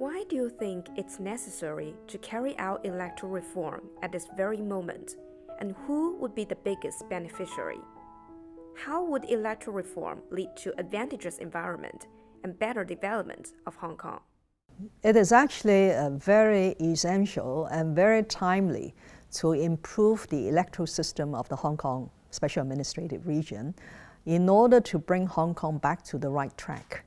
Why do you think it's necessary to carry out electoral reform at this very moment, and who would be the biggest beneficiary? How would electoral reform lead to advantageous environment and better development of Hong Kong? It is actually very essential and very timely to improve the electoral system of the Hong Kong Special Administrative Region in order to bring Hong Kong back to the right track.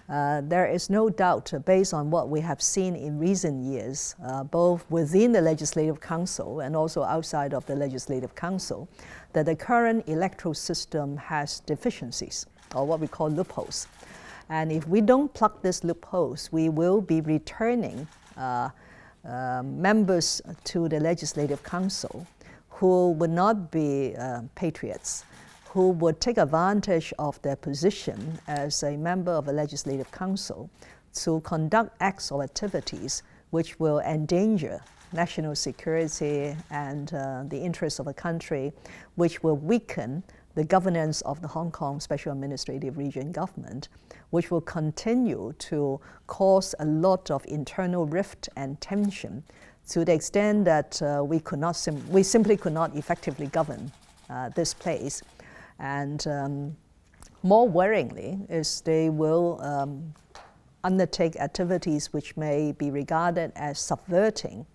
There is no doubt, based on what we have seen in recent years, both within the Legislative Council and also outside of the Legislative Council, that the current electoral system has deficiencies, or what we call loopholes. And if we don't plug these loopholes, we will be returning members to the Legislative Council who would not be patriots, who would take advantage of their position as a member of a legislative council to conduct acts or activities which will endanger national security and the interests of the country, which will weaken the governance of the Hong Kong Special Administrative Region government, which will continue to cause a lot of internal rift and tension to the extent that we simply could not effectively govern this place. And more worryingly is they will undertake activities which may be regarded as subverting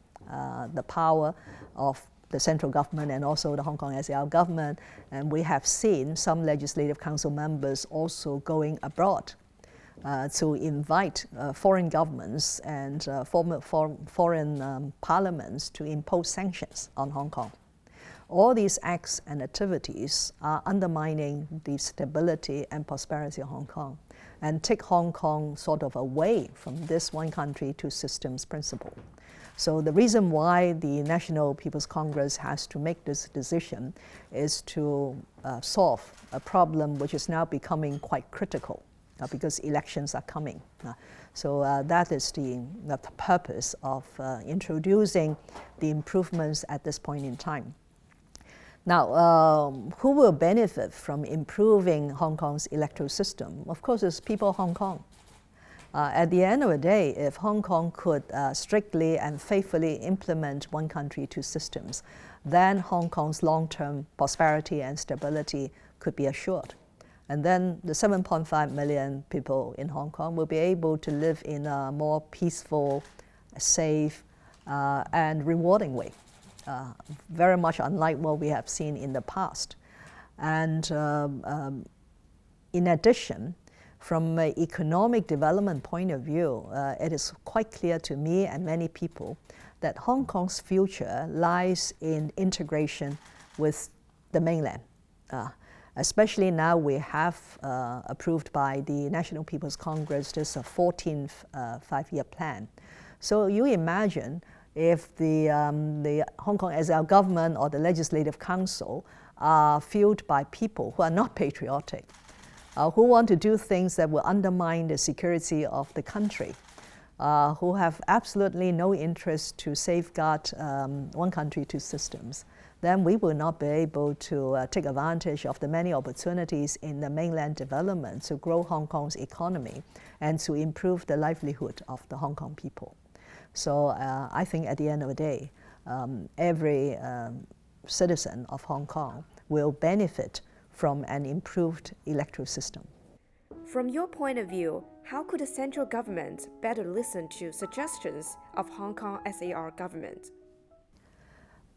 the power of the central government and also the Hong Kong HKSAR government. And we have seen some Legislative Council members also going abroad to invite foreign governments and foreign parliaments to impose sanctions on Hong Kong. All these acts and activities are undermining the stability and prosperity of Hong Kong and take Hong Kong sort of away from this one country, two systems principle. So the reason why the National People's Congress has to make this decision is to solve a problem which is now becoming quite critical because elections are coming. So that is the purpose of introducing the improvements at this point in time. Now, who will benefit from improving Hong Kong's electoral system? Of course, it's people of Hong Kong. At the end of the day, if Hong Kong could strictly and faithfully implement one country, two systems, then Hong Kong's long-term prosperity and stability could be assured. And then the 7.5 million people in Hong Kong will be able to live in a more peaceful, safe, and rewarding way. Very much unlike what we have seen in the past. And in addition, from an economic development point of view, it is quite clear to me and many people that Hong Kong's future lies in integration with the mainland. Especially now we have approved by the National People's Congress this 14th five-year plan. So you imagine if the Hong Kong HKSAR government or the Legislative Council are filled by people who are not patriotic, who want to do things that will undermine the security of the country, who have absolutely no interest to safeguard one country, two systems, then we will not be able to take advantage of the many opportunities in the mainland development to grow Hong Kong's economy and to improve the livelihood of the Hong Kong people. So I think at the end of the day, every citizen of Hong Kong will benefit from an improved electoral system. From your point of view, how could the central government better listen to suggestions of Hong Kong HKSAR government?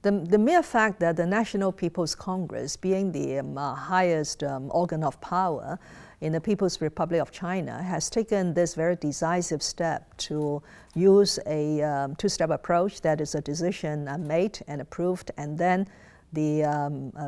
The mere fact that the National People's Congress, being the highest organ of power in the People's Republic of China, has taken this very decisive step to use a two-step approach, that is a decision made and approved, and then the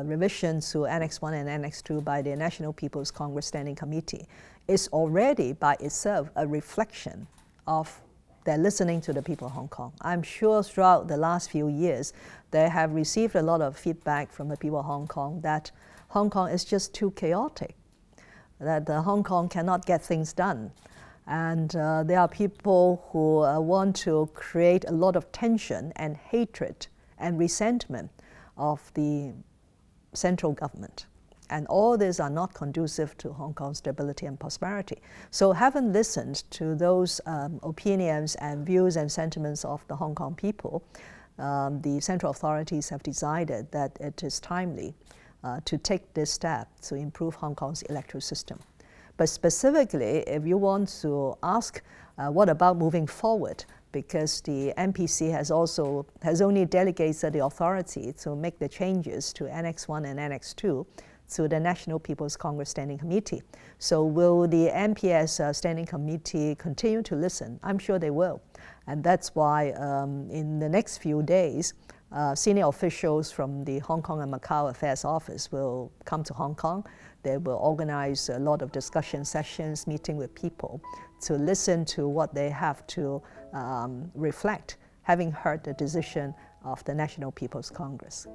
revision to Annex 1 and Annex 2 by the National People's Congress Standing Committee, is already by itself a reflection of their listening to the people of Hong Kong. I'm sure throughout the last few years, they have received a lot of feedback from the people of Hong Kong that Hong Kong is just too chaotic, that Hong Kong cannot get things done. And there are people who want to create a lot of tension and hatred and resentment of the central government. And all these are not conducive to Hong Kong's stability and prosperity. So having listened to those opinions and views and sentiments of the Hong Kong people, the central authorities have decided that it is timely to take this step to improve Hong Kong's electoral system. But specifically, if you want to ask what about moving forward, because the NPC has only delegated the authority to make the changes to Annex 1 and Annex 2 to the National People's Congress Standing Committee. So will the NPS Standing Committee continue to listen? I'm sure they will. And that's why in the next few days, senior officials from the Hong Kong and Macau Affairs Office will come to Hong Kong. They will organize a lot of discussion sessions, meeting with people to listen to what they have to reflect, having heard the decision of the National People's Congress.